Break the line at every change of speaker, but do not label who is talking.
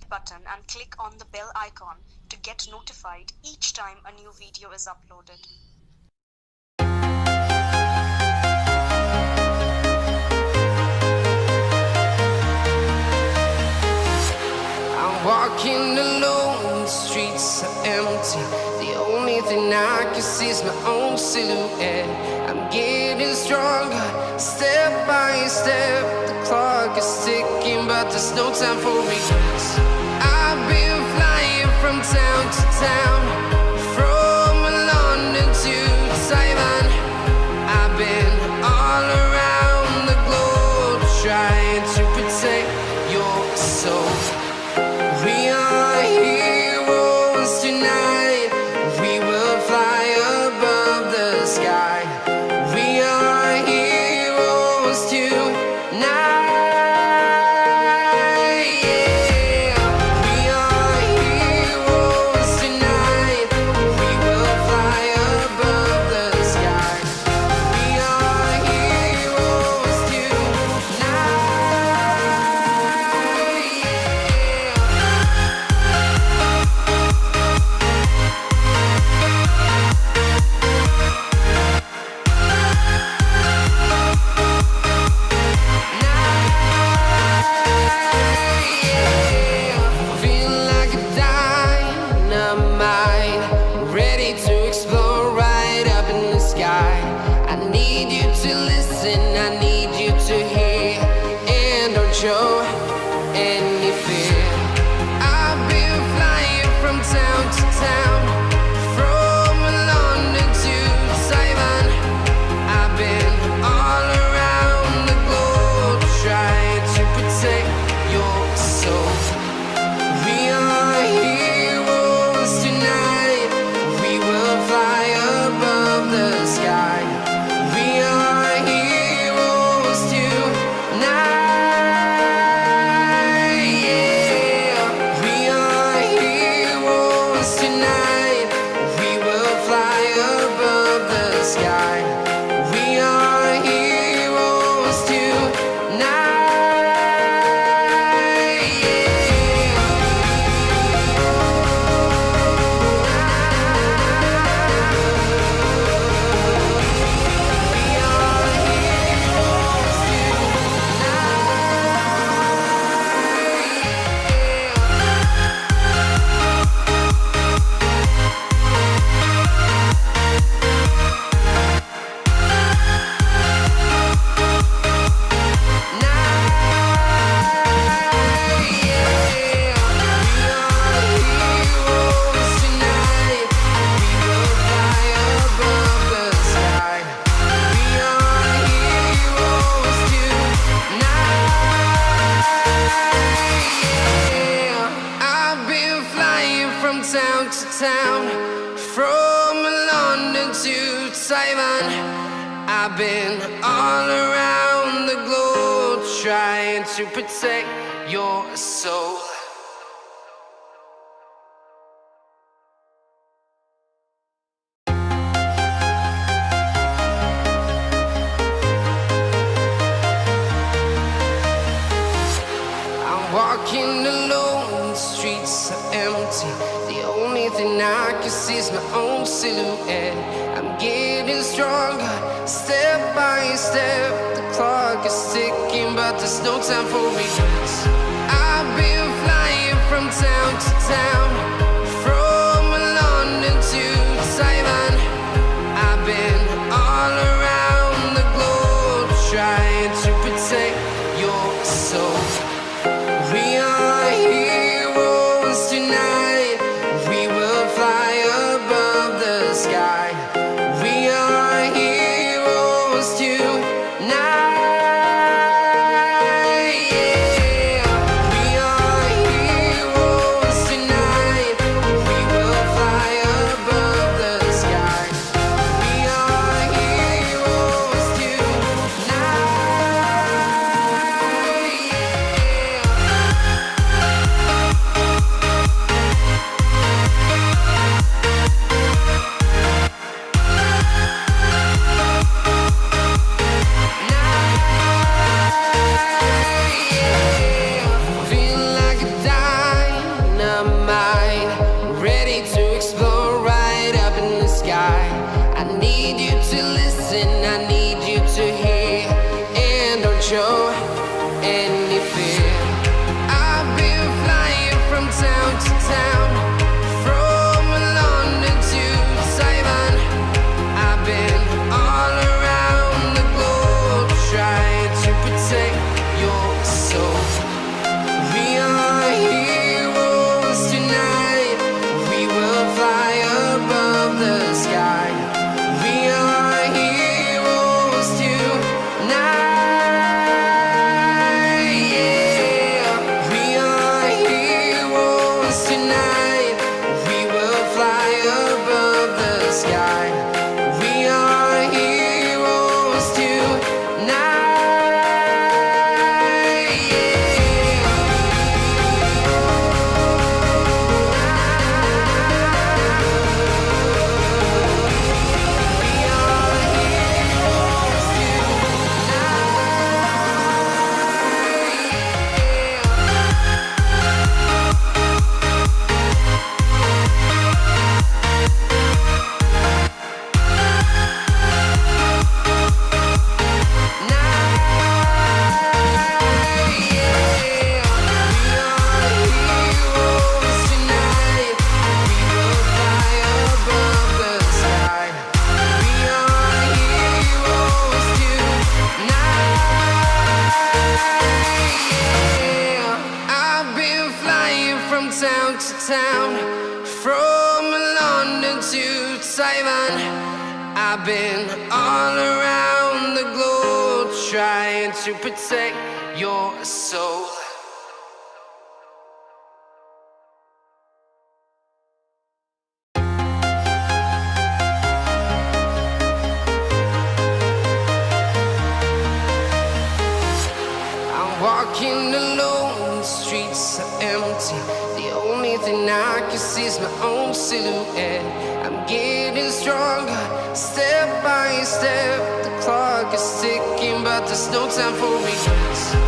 subscribe button and click on the bell icon to get notified each time a new video is uploaded.
I'm walking alone, the streets are empty. The only thing I can see is my own silhouette. I'm getting stronger, step by step. The clock is ticking, but there's no time for regrets. I've been flying from town to town, from London to Taiwan. I've been all around the globe, trying to protect your soul. We are heroes tonight. We will fly above the sky. We are heroes tonight. Yeah. We are heroes tonight. We will fly above the sky. We are heroes tonight. Feel like a dynamite, ready to explode right up in the sky. I need you to listen, I need you to hear, and don't show any fear. I've been flying from town to town, from London to Taiwan. I've been all around the globe, trying to protect your soul. We are heroes tonight. We will fly above the sky. We are heroes tonight. Yeah. We are heroes tonight. We will fly above the sky. We are heroes tonight. Town to town, from London to Taiwan. I've been all around the globe, trying to protect your soul. I'm walking alone, the streets are empty. The only thing I can see is my own silhouette. I'm getting stronger, step by step. The clock is ticking, but there's no time for regrets. I've been flying from town to town, from London to Taiwan. I've been all around the globe, trying to protect your soul. We are heroes tonight. We will fly above the sky. We are heroes tonight. Yeah. town to town, from London to Taiwan. I've been all around the globe trying to protect your soul. I'm walking alone, the streets are empty. The only thing I can see is my own silhouette. I'm getting stronger, step by step. The clock is ticking, but there's no time for regrets.